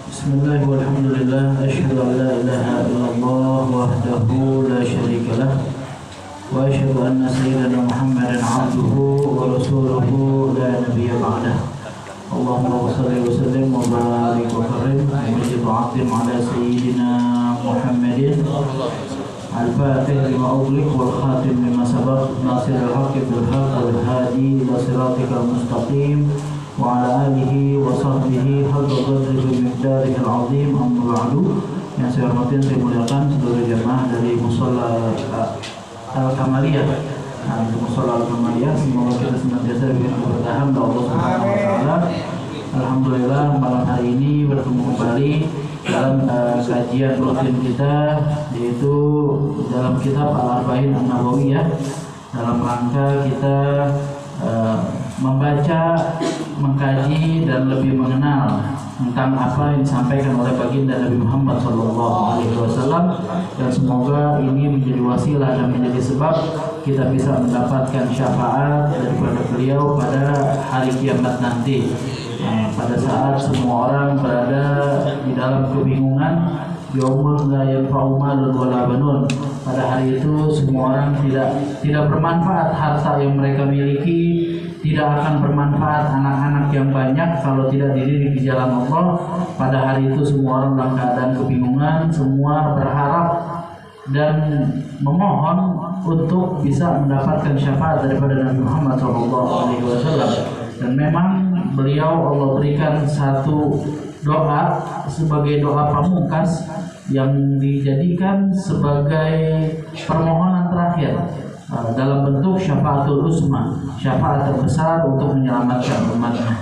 Bismillah walhamdulillah asyhadu an la ilaha illallah wahdahu la syarika lah wa asyhadu anna sayyidana Muhammadan abduhu wa rasuluhu la nabiyya ba'dah. Allahumma shalli wa sallim wa barik wa karim wa majid wa atim ala sayyidina Muhammadin al-fatih lima ughliq wal khatim lima sabaq nasirul haqqi bil haqq wal hadi ila siratikal mustaqim wa ala alihi wa sahbihi haqqa qadrihi miqdarihi al-azim. Amma ba'du. Yang saya hormati dan saya muliakan seluruh jemaah dari Musholla Al-Kamaliyah. Untuk Musholla Al-Kamaliyah, semoga kita senantiasa diberikan keberkahan oleh Allah Subhanahu wa taala. Alhamdulillah malam hari ini bertemu kembali dalam kajian rutin kita, yaitu dalam kitab Al-Arba'in An-Nawawiyah, dalam rangka kita membaca, mengkaji dan lebih mengenal tentang apa yang disampaikan oleh baginda Nabi Muhammad SAW, dan semoga ini menjadi wasilah dan menjadi sebab kita bisa mendapatkan syafaat daripada beliau pada hari kiamat nanti. Pada saat semua orang berada di dalam kebingungan, yaumul la yanfa'u malun wala banun. Pada hari itu semua orang tidak bermanfaat harta yang mereka miliki, tidak akan bermanfaat anak-anak yang banyak kalau tidak dididik di jalan Allah. Pada hari itu semua orang dalam keadaan kebingungan, semua berharap dan memohon untuk bisa mendapatkan syafaat daripada Nabi Muhammad SAW. Dan memang beliau Allah berikan satu doa sebagai doa pamungkas yang dijadikan sebagai permohonan terakhir dalam bentuk syafaatul uzma, syafaat terbesar untuk menyelamatkan umatnya.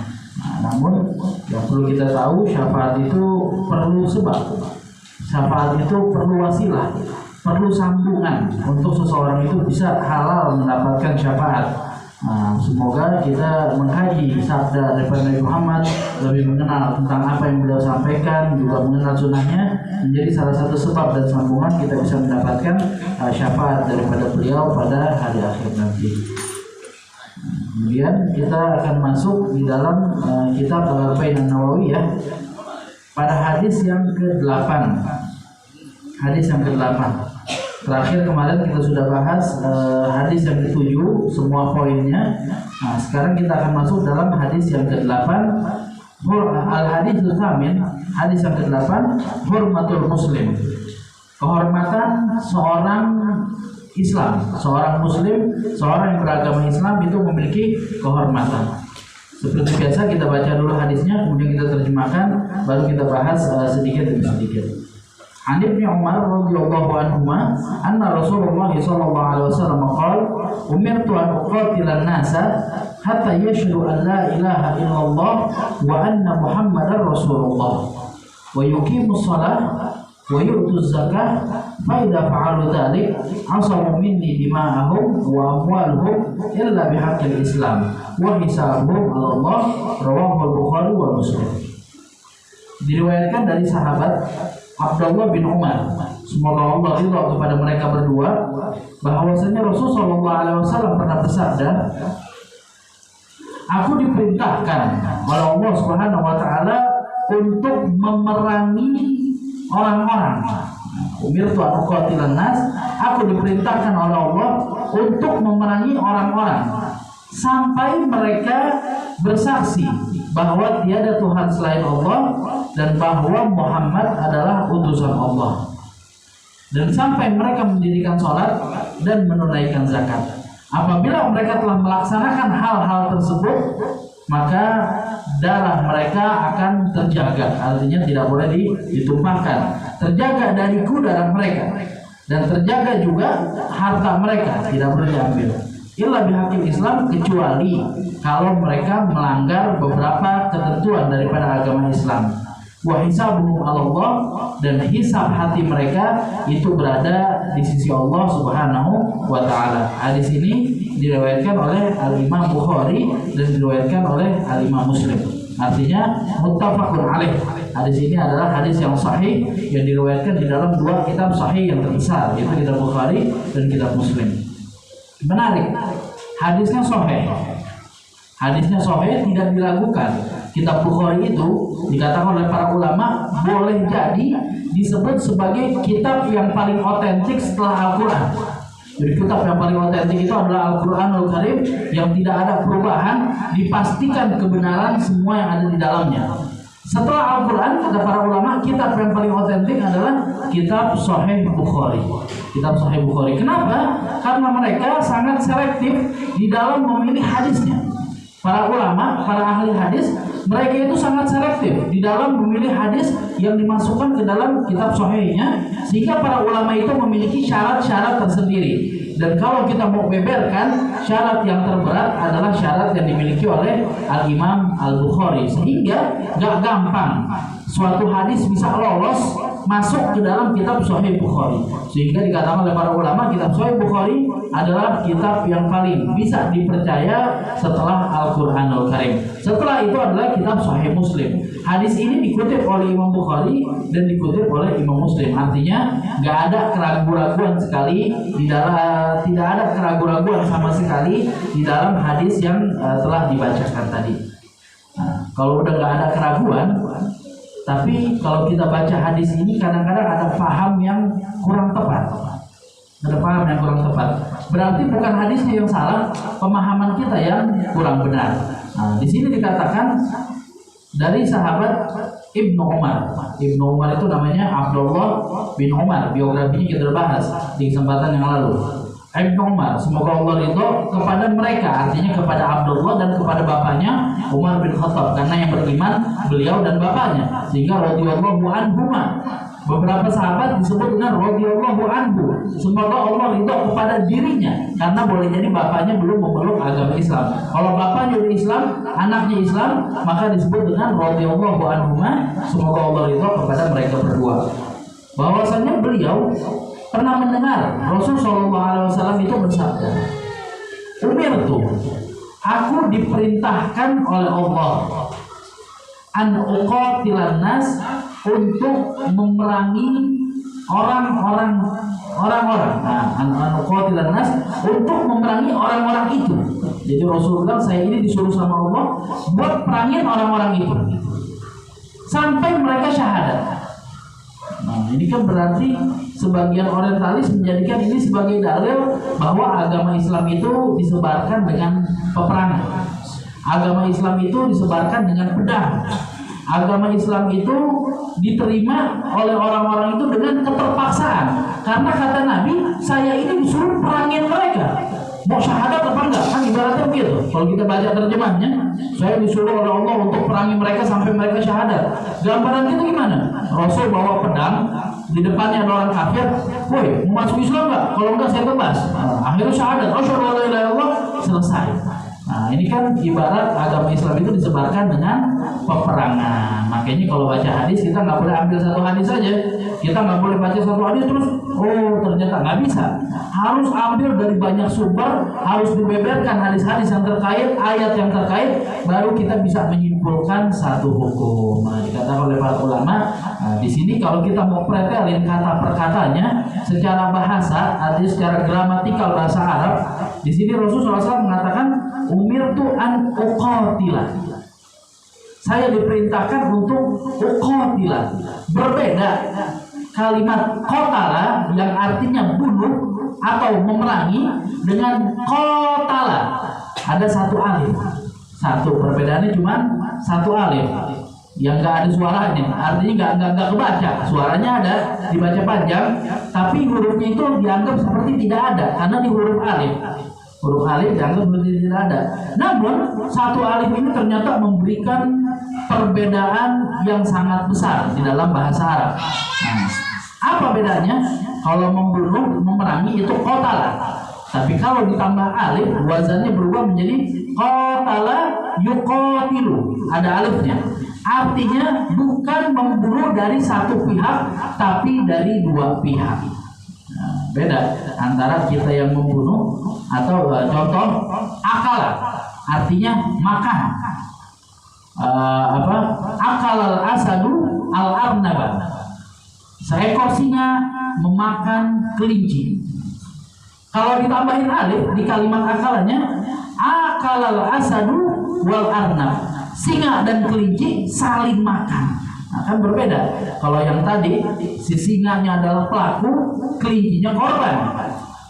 Namun yang perlu kita tahu, syafaat itu perlu sebab, syafaat itu perlu wasilah, perlu sambungan untuk seseorang itu bisa halal mendapatkan syafaat. Semoga kita mengkaji sabda daripada Nabi Muhammad, lebih mengenal tentang apa yang beliau sampaikan, juga mengenal sunnahnya, menjadi salah satu sebab dan sambungan kita bisa mendapatkan syafaat daripada beliau pada hari akhir nanti. Kemudian kita akan masuk di dalam kitab Al-Arba'in An-Nawawiyah pada hadis yang ke-8. Hadis yang ke-8. Terakhir kemarin kita sudah bahas hadis yang ke-7, semua poinnya. Nah, sekarang kita akan masuk dalam hadis yang ke-8. Al-haditsul tsamin, hadis yang ke-8, hurmatul muslim. Kehormatan seorang Islam, seorang muslim, seorang yang beragama Islam itu memiliki kehormatan. Seperti biasa kita baca dulu hadisnya, kemudian kita terjemahkan, baru kita bahas sedikit demi sedikit. An Ibnu Umar radhiyallahu anhuma anna Rasulullah sallallahu alaihi wasallam qala umirtu an uqatila an-nasa hatta yashhadu an la ilaha illallah wa anna Muhammadar Rasulullah wa yuqimus shalah wa yu'tuz zakah fa idza fa'alu dzalik asamu minni dima'ahum wa amwaluhum illa bihaqqil Islam wa hisabuhum 'ala Allah. Rawahu al-Bukhari wa Muslim. Diriwayatkan dari sahabat Abdullah bin Umar, semoga Allah ridha kepada mereka berdua, bahwasanya Rasulullah SAW pernah bersabda, aku diperintahkan oleh Allah Subhanahu wa taala untuk memerangi orang-orang. Umirtu an uqatilan nas, aku diperintahkan oleh Allah untuk memerangi orang-orang sampai mereka bersaksi bahwa tiada Tuhan selain Allah dan bahwa Muhammad adalah utusan Allah, dan sampai mereka mendirikan sholat dan menunaikan zakat. Apabila mereka telah melaksanakan hal-hal tersebut, maka darah mereka akan terjaga, artinya tidak boleh ditumpahkan, terjaga dariku darah mereka, dan terjaga juga harta mereka, tidak boleh diambil. Illa bihaqqil Islam, kecuali kalau mereka melanggar beberapa ketentuan daripada agama Islam. Wa hisabuhum 'ala Allah, dan hisab hati mereka itu berada di sisi Allah Subhanahu wa taala. Hadis ini diriwayatkan oleh Al-Imam Bukhari dan diriwayatkan oleh Al-Imam Muslim. Artinya muttafaqun alaih. Hadis ini adalah hadis yang sahih yang diriwayatkan di dalam dua kitab sahih yang terbesar, yaitu kitab Bukhari dan kitab Muslim. Menarik, hadisnya sahih. Hadisnya sahih, tidak diragukan. Kitab Bukhari itu dikatakan oleh para ulama boleh jadi disebut sebagai kitab yang paling otentik setelah Al-Quran. Jadi kitab yang paling otentik itu adalah Al-Quranul Karim yang tidak ada perubahan, dipastikan kebenaran semua yang ada di dalamnya. Setelah Al-Quran, kata para ulama, kitab yang paling otentik adalah kitab Sahih Bukhari. Kitab Sahih Bukhari. Kenapa? Karena mereka sangat selektif di dalam memilih hadisnya. Para ulama, para ahli hadis, mereka itu sangat selektif di dalam memilih hadis yang dimasukkan ke dalam kitab sahihnya, sehingga para ulama itu memiliki syarat-syarat tersendiri. Dan kalau kita mau beberkan, syarat yang terberat adalah syarat yang dimiliki oleh Al-Imam Al-Bukhari, sehingga gak gampang suatu hadis bisa lolos masuk ke dalam kitab Sahih Bukhari. Sehingga dikatakan oleh para ulama, kitab Sahih Bukhari adalah kitab yang paling bisa dipercaya setelah Al-Quranul Karim. Setelah itu adalah kitab Sahih Muslim. Hadis ini dikutip oleh Imam Bukhari dan dikutip oleh Imam Muslim. Artinya nggak ada keraguan-raguan sekali di dalam, tidak ada keraguan-raguan sama sekali di dalam hadis yang telah dibacakan tadi. Nah, kalau udah nggak ada keraguan, tapi kalau kita baca hadis ini kadang-kadang ada paham yang kurang tepat. Ada paham yang kurang tepat. Berarti bukan hadisnya yang salah, pemahaman kita yang kurang benar. Nah, di sini dikatakan dari sahabat Ibnu Umar. Ibnu Umar itu namanya Abdullah bin Umar. Biografinya kita bahas di kesempatan yang lalu. Ibnu Umar, semoga Allah ridho kepada mereka, artinya kepada Abdullah dan kepada bapaknya Umar bin Khattab, karena yang beriman beliau dan bapaknya, sehingga radhiyallahu anhuma. Beberapa sahabat disebut dengan radhiyallahu anhu, semoga Allah ridho kepada dirinya, karena boleh jadi bapaknya belum memeluk agama Islam. Kalau bapaknya udah Islam, anaknya Islam, maka disebut dengan radhiyallahu anhuma, semoga Allah ridho kepada mereka berdua. Bahwasanya beliau pernah mendengar Rasulullah SAW itu bersabda, "Umirtu, aku diperintahkan oleh Allah an uqatilan nas, untuk memerangi orang-orang. Nah, an uqatilan nas, untuk memerangi orang-orang itu." Jadi Rasul bilang, saya ini disuruh sama Allah buat perangin orang-orang itu sampai mereka syahadat. Nah, ini kan berarti sebagian orientalis menjadikan ini sebagai dalil bahwa agama Islam itu disebarkan dengan peperangan. Agama Islam itu disebarkan dengan pedang. Agama Islam itu diterima oleh orang-orang itu dengan keterpaksaan. Karena kata Nabi, saya ini disuruh perangin mereka. Mau syahadat apa enggak? Kan ibaratnya begitu. Kalau kita baca terjemahnya, saya disuruh oleh Allah untuk perangi mereka sampai mereka syahadat. Gambaran kita gimana? Rasul bawa pedang, di depannya ada orang kafir. Woi, mau masuk Islam enggak? Kalau enggak saya tebas. Nah, akhirnya syahadat. Asyhadu an la ilaha illallah, selesai. Nah, ini kan ibarat agama Islam itu disebarkan dengan peperangan. Makanya kalau baca hadis, kita nggak boleh ambil satu hadis saja. Kita nggak boleh baca satu hadis terus, oh ternyata nggak bisa. Harus ambil dari banyak sumber, harus dibeberkan hadis-hadis yang terkait, ayat yang terkait, baru kita bisa menyimpulkan satu hukum. Nah, dikatakan oleh para ulama, nah, di sini kalau kita mau pretelin kata per katanya secara bahasa, artinya secara gramatikal bahasa Arab, di sini Rasulullah SAW mengatakan, umirtu an uqatila. Saya diperintahkan untuk uqatila. Berbeda kalimat qatala yang artinya bunuh atau memerangi dengan qatala. Ada satu alif. Satu, perbedaannya cuma satu alif yang nggak ada suaranya, artinya nggak kebaca. Suaranya ada, dibaca panjang, tapi hurufnya itu dianggap seperti tidak ada karena di huruf alif. Huruf alif dianggap seperti tidak ada. Namun satu alif ini ternyata memberikan perbedaan yang sangat besar di dalam bahasa Arab. Nah, apa bedanya? Kalau membunuh, memerangi itu qatala. Tapi kalau ditambah alif, wazannya berubah menjadi qatala yuqatilu. Ada alifnya. Artinya bukan membunuh dari satu pihak, tapi dari dua pihak. Nah, beda antara kita yang membunuh atau contoh akala, artinya makan. Akal al-asadu al-arnaba. Seekor singa memakan kelinci. Kalau ditambahin alif di kalimat akalanya, akal al-asadu wal arnab. Singa dan kelinci saling makan. Nah, kan berbeda. Kalau yang tadi si singanya adalah pelaku, kelincinya korban.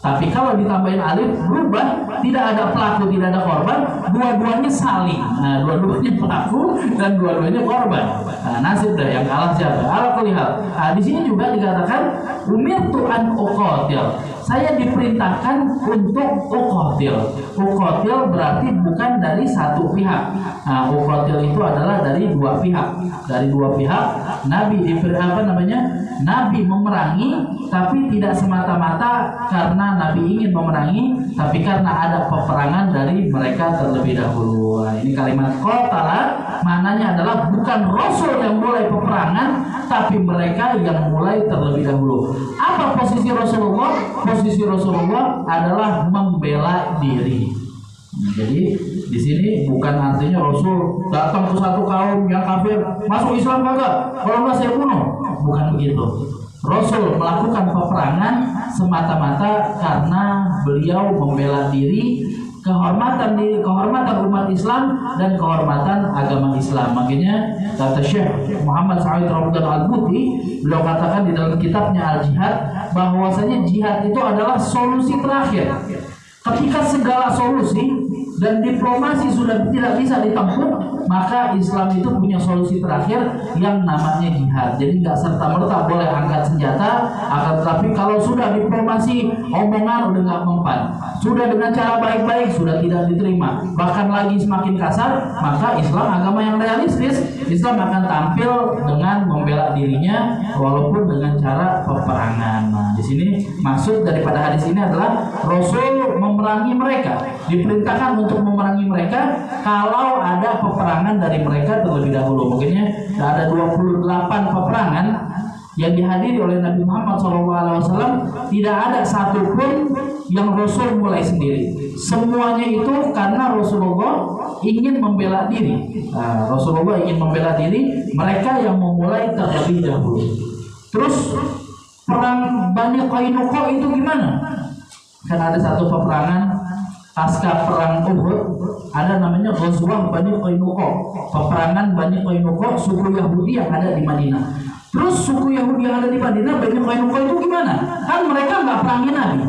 Tapi kalau ditambahin alif berubah, tidak ada pelaku, tidak ada korban, dua-duanya saling. Nah, dua-duanya pelaku dan dua-duanya korban. Nah, nasib dah yang kalah siapa? Ala kulli hal. Nah, di sini juga dikatakan umirtu an uqatil. Saya diperintahkan untuk uqatil. Uqatil berarti bukan dari satu pihak. Nah, uqatil itu adalah dari dua pihak. Dari dua pihak Nabi Nabi memerangi, tapi tidak semata-mata karena Nabi ingin memerangi, tapi karena ada peperangan dari mereka terlebih dahulu. Nah, ini kalimat qatala maknanya adalah bukan Rasul yang mulai peperangan, tapi mereka yang mulai terlebih dahulu. Apa posisi Rasulullah? Posisi Rasulullah adalah membela diri. Jadi di sini bukan artinya Rasul datang ke satu kaum yang kafir, masuk Islam kagak? Kalau enggak saya bunuh. Bukan begitu. Rasul melakukan peperangan semata-mata karena beliau membela diri, kehormatan umat Islam dan kehormatan agama Islam. Makanya kata Syekh Muhammad Sa'id Al-Buti, beliau katakan di dalam kitabnya Al-Jihad bahwasanya jihad itu adalah solusi terakhir. Ketika segala solusi dan diplomasi sudah tidak bisa ditempuh, maka Islam itu punya solusi terakhir yang namanya jihad. Jadi nggak serta-merta boleh angkat senjata, akan tetapi kalau sudah diplomasi, omongan udah nggak mempan, sudah dengan cara baik-baik sudah tidak diterima, bahkan lagi semakin kasar, maka Islam agama yang realistis. Islam akan tampil dengan membela dirinya walaupun dengan cara peperangan. Nah, di sini maksud daripada hadis ini adalah Rasul memerangi mereka, diperintahkan untuk memerangi mereka kalau ada peperangan dari mereka terlebih dahulu. Makanya ada 28 peperangan yang dihadiri oleh Nabi Muhammad SAW, tidak ada satupun yang Rasul mulai sendiri. Semuanya itu karena Rasulullah ingin membela diri. Nah, Rasulullah ingin membela diri, mereka yang memulai terlebih dahulu. Terus perang Bani Qainuqa itu gimana? Kan ada satu peperangan pasca perang Uhud, ada namanya Ghazwah Bani Qainuqa, peperangan Bani Qainuqa, suku Yahudi yang ada di Madinah. Terus suku Yahudi yang ada di Madinah, Bani Qainuqa itu gimana? Kan mereka nggak perangin Nabi,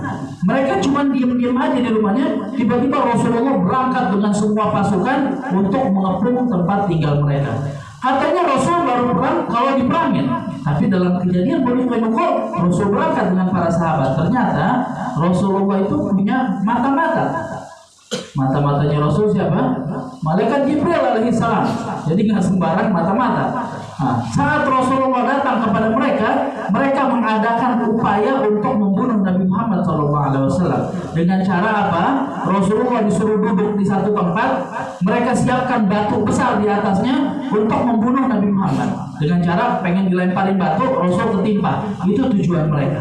mereka cuma diam-diam aja di rumahnya. Tiba-tiba Rasulullah berangkat dengan semua pasukan untuk mengepung tempat tinggal mereka. Katanya Rasul baru perang kalau diperangin, tapi dalam kejadian Bani Qainuqa Rasul berangkat dengan para sahabat. Ternyata Rasulullah itu punya mata-mata. Mata-matanya Rasul siapa? Malaikat Jibril alaihissalam. Jadi nggak sembarang mata-mata. Nah, saat Rasulullah datang kepada mereka, mereka mengadakan upaya untuk membunuh Nabi Muhammad SAW. Dengan cara apa? Rasulullah disuruh duduk di satu tempat, mereka siapkan batu besar di atasnya untuk membunuh Nabi Muhammad. Dengan cara pengen dilemparin batu, Rasul ketimpa. Itu tujuan mereka.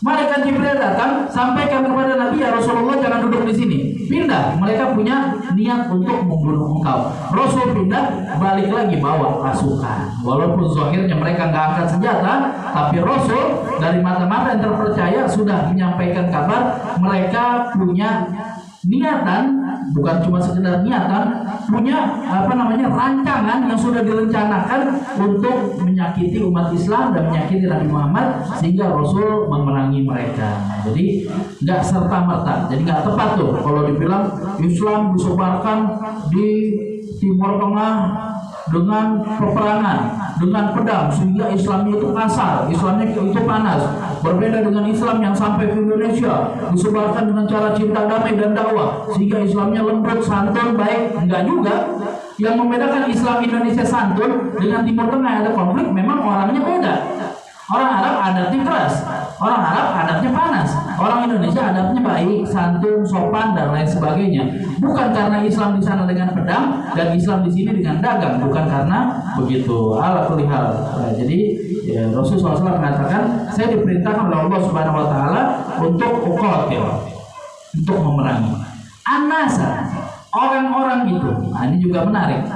Malaikat Jibril datang, sampaikan kepada Nabi, ya Rasulullah jangan duduk di sini, pindah. Mereka punya niat untuk membunuh engkau. Rasul pindah, balik lagi bawa pasukan. Walaupun zahirnya mereka nggak angkat senjata, tapi Rasul dari mata-mata yang terpercaya sudah menyampaikan kabar mereka punya niatan, bukan cuma sekedar niatan, punya rancangan yang sudah direncanakan untuk menyakiti umat Islam dan menyakiti Nabi Muhammad, sehingga Rasul memerangi mereka. Jadi nggak serta-merta, jadi nggak tepat tuh kalau dibilang Islam disebarkan di Timur Tengah dengan peperangan, dengan pedang, sehingga Islamnya itu kasar, Islamnya itu panas. Berbeda dengan Islam yang sampai ke Indonesia, disebarkan dengan cara cinta damai dan dakwah, sehingga Islamnya lembut, santun, baik. Enggak juga. Yang membedakan Islam Indonesia santun dengan Timur Tengah yang ada konflik, memang orangnya beda. Orang Arab adatnya keras, orang Arab adatnya panas, orang Indonesia adatnya baik, santun, sopan dan lain sebagainya. Bukan karena Islam di sana dengan pedang dan Islam di sini dengan dagang, bukan karena begitu. Ala kulli hal. Nah, jadi ya, Rasulullah SAW mengatakan, saya diperintahkan oleh Allah Subhanahu Wa Taala untuk uqatil, untuk memerangi. An-nasa, orang-orang itu. Nah, ini juga menarik.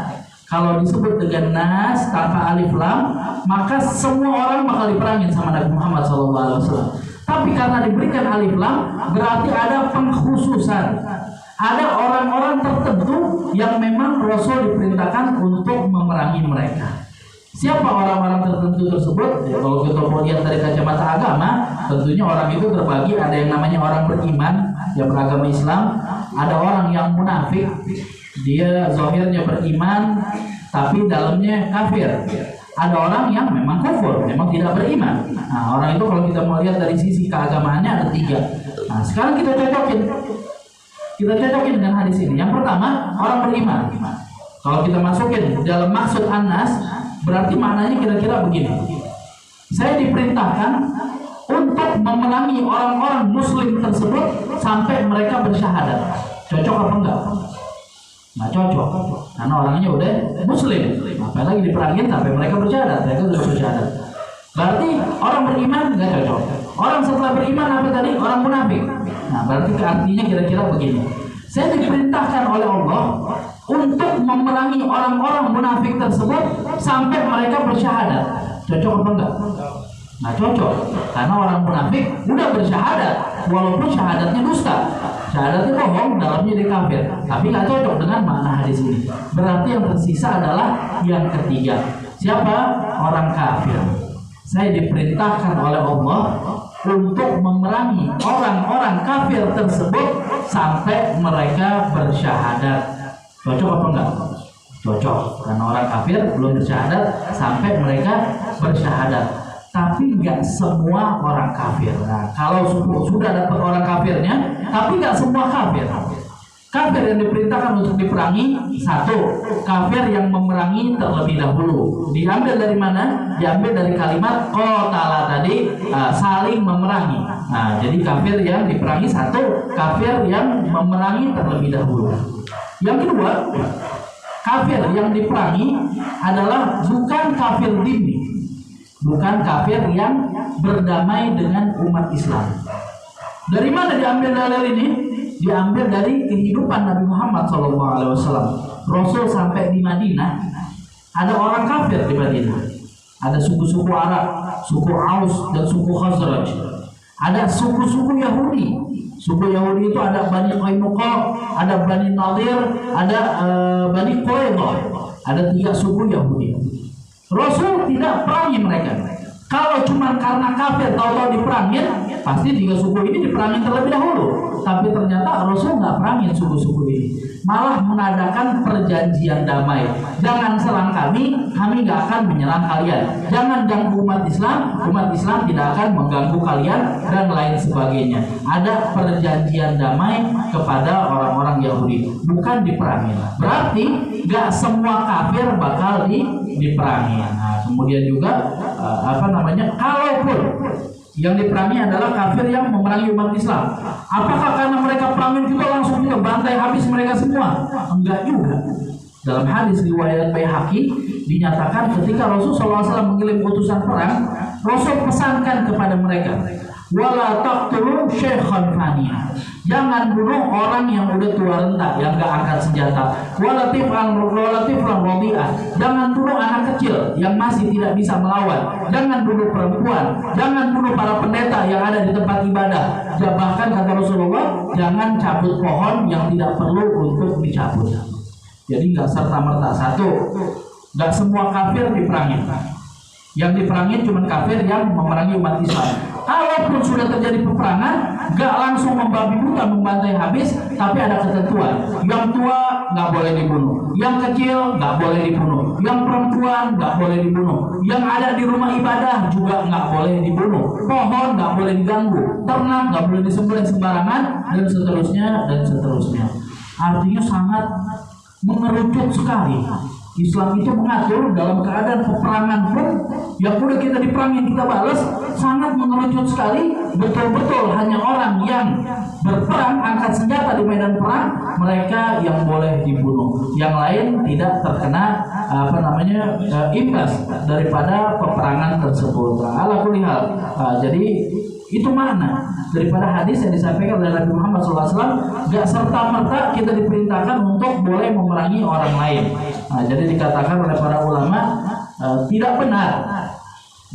Kalau disebut dengan nas tanpa alif lam, maka semua orang bakal diperangin sama Nabi Muhammad SAW. Tapi karena diberikan alif lam, berarti ada pengkhususan. Ada orang-orang tertentu yang memang Rasul diperintahkan untuk memerangi mereka. Siapa orang-orang tertentu tersebut? Ya, kalau kita mau lihat dari kacamata agama, tentunya orang itu terbagi. Ada yang namanya orang beriman, yang beragama Islam. Ada orang yang munafik, dia zahirnya beriman, tapi dalamnya kafir. Ada orang yang memang kufur, memang tidak beriman. Nah, orang itu kalau kita mau lihat dari sisi keagamaannya ada 3. Nah, sekarang kita cocokin dengan hadis ini. Yang pertama, orang beriman. Kalau kita masukin dalam maksud Anas, berarti maknanya kira-kira begini. Saya diperintahkan untuk memerangi orang-orang muslim tersebut sampai mereka bersyahadat. Cocok apa enggak? Nggak cocok, karena orangnya udah muslim. Apalagi diperangin sampai mereka bersyahadat. Mereka sudah bersyahadat. Berarti orang beriman nggak cocok. Orang setelah beriman apa tadi? Orang munafik. Nah, berarti artinya kira-kira begini. Saya diperintahkan oleh Allah untuk memerangi orang-orang munafik tersebut sampai mereka bersyahadat. Cocok apa enggak? Nggak cocok, karena orang munafik udah bersyahadat, walaupun syahadatnya dusta, syahadatnya bohong, dalamnya dia kafir. Tapi nggak cocok dengan makna hadis ini. Berarti yang tersisa adalah yang ketiga. Siapa? Orang kafir. Saya diperintahkan oleh Allah untuk memerangi orang-orang kafir tersebut sampai mereka bersyahadat. Cocok apa enggak? Cocok, karena orang kafir belum bersyahadat sampai mereka bersyahadat. Tapi nggak semua orang kafir. Nah, kalau sudah dapat orang kafirnya, tapi nggak semua kafir. Kafir yang diperintahkan untuk diperangi, 1, kafir yang memerangi terlebih dahulu. Diambil dari mana? Diambil dari kalimat qatala tadi, saling memerangi. Nah, jadi kafir yang diperangi 1, kafir yang memerangi terlebih dahulu. Yang kedua, kafir yang diperangi adalah bukan kafir dhimmi, bukan kafir yang berdamai dengan umat Islam. Dari mana diambil dalil ini? Diambil dari kehidupan Nabi Muhammad SAW. Rasul sampai di Madinah, ada orang kafir di Madinah. Ada suku-suku Arab, suku Aus dan suku Khazraj. Ada suku-suku Yahudi. Suku Yahudi itu ada Bani Qainuqa, ada Bani Nadir, ada Bani Quraidah. Ada 3 suku Yahudi. Rasul tidak perangi mereka. Kalau cuma karena kafir tahu-tahu diperangin, pasti 3 suku ini diperangin terlebih dahulu. Tapi ternyata Rasul nggak perangin suku-suku ini, malah mengadakan perjanjian damai. Jangan serang kami nggak akan menyerang kalian. Jangan ganggu umat Islam tidak akan mengganggu kalian dan lain sebagainya. Ada perjanjian damai kepada orang-orang Yahudi, bukan diperangin. Berarti nggak semua kafir bakal diperangi. Nah, kemudian juga kalaupun yang diperangi adalah kafir yang memerangi umat Islam, apakah karena mereka perangin kita langsung kita bantai habis mereka semua? Enggak juga. Dalam hadis riwayat Baihaqi dinyatakan ketika Rasulullah SAW mengirim utusan perang, Rasul pesankan kepada mereka, wala taqtulu syaikhan faniya. Jangan bunuh orang yang udah tua renta, yang gak angkat senjata. Wala tiflan radi'ah. Jangan bunuh anak kecil yang masih tidak bisa melawan. Jangan bunuh perempuan. Jangan bunuh para pendeta yang ada di tempat ibadah. Bahkan kata Rasulullah, jangan cabut pohon yang tidak perlu untuk dicabut. Jadi gak serta-merta. 1, gak semua kafir diperangi. Yang diperangi cuma kafir yang memerangi umat Islam. Kalaupun sudah terjadi peperangan, gak langsung membabi buta membantai habis, tapi ada ketentuan. Yang tua gak boleh dibunuh, yang kecil gak boleh dibunuh, yang perempuan gak boleh dibunuh, yang ada di rumah ibadah juga gak boleh dibunuh, pohon gak boleh diganggu, ternak gak boleh disembelih sembarangan, dan seterusnya. Artinya sangat mengerucut sekali. Islam itu mengatur dalam keadaan peperangan pun yang udah kita diperangin kita balas, sangat mengerucut sekali. Betul-betul hanya orang yang berperang angkat senjata di medan perang, mereka yang boleh dibunuh. Yang lain tidak terkena imbas daripada peperangan tersebut. Ala kulli hal. Jadi itu makna daripada hadis yang disampaikan oleh Nabi Muhammad SAW. Gak serta-merta kita diperintahkan untuk boleh memerangi orang lain. Jadi dikatakan oleh para ulama tidak benar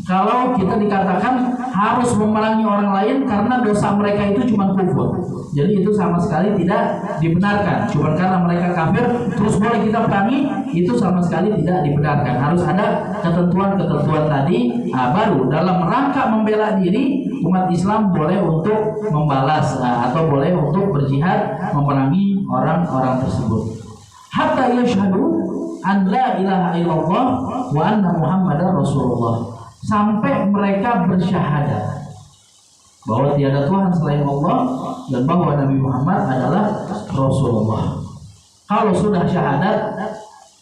kalau kita dikatakan harus memerangi orang lain karena dosa mereka itu cuma kufur. Jadi itu sama sekali tidak dibenarkan. Cuma karena mereka kafir terus boleh kita perangi, itu sama sekali tidak dibenarkan. Harus ada ketentuan-ketentuan tadi. Baru dalam rangka membela diri, umat Islam boleh untuk membalas atau boleh untuk berjihad memerangi orang-orang tersebut. Hatta yashhadu an la ilaha illallah wa anna Muhammadar Rasulullah. Sampai mereka bersyahadat bahwa tiada Tuhan selain Allah dan bahwa Nabi Muhammad adalah Rasulullah. Kalau sudah syahadat,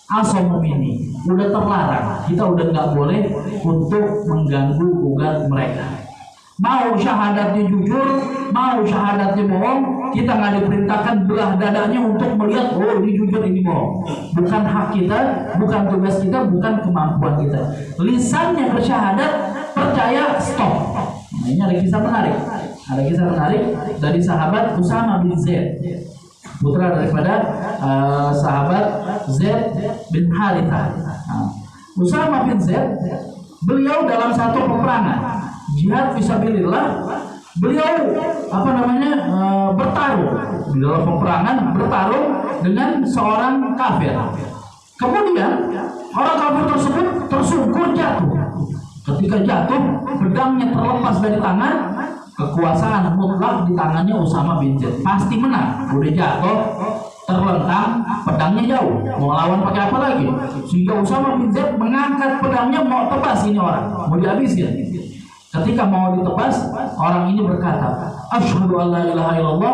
asal ini udah terlarang. Kita udah nggak boleh untuk mengganggu gugat mereka. Mau syahadatnya jujur, mau syahadatnya bohong, kita nggak diperintahkan belah dadanya untuk melihat oh ini jujur ini bohong. Bukan hak kita, bukan tugas kita, bukan kemampuan kita. Lisannya bersyahadat, percaya stop. Nah, ini ada kisah menarik. Ada kisah menarik dari sahabat Usama bin Zaid, putra daripada sahabat Zaid bin Harithah. Usama bin Zaid, beliau dalam satu peperangan jihad fisabilillah, beliau bertarung di dalam peperangan, bertarung dengan seorang kafir. Kemudian orang kafir tersebut tersungkur jatuh. Ketika jatuh, pedangnya terlepas dari tangan, kekuasaan mutlak di tangannya Usama bin Zaid. Pasti menang. Udah jatuh, terlentang, pedangnya jauh. Mau lawan pakai apa lagi? Sehingga Usama bin Zaid mengangkat pedangnya mau tebas ini orang, mau dihabiskan. Ketika mau ditebas, orang ini berkata, "Asyhadu an la ilaha illallah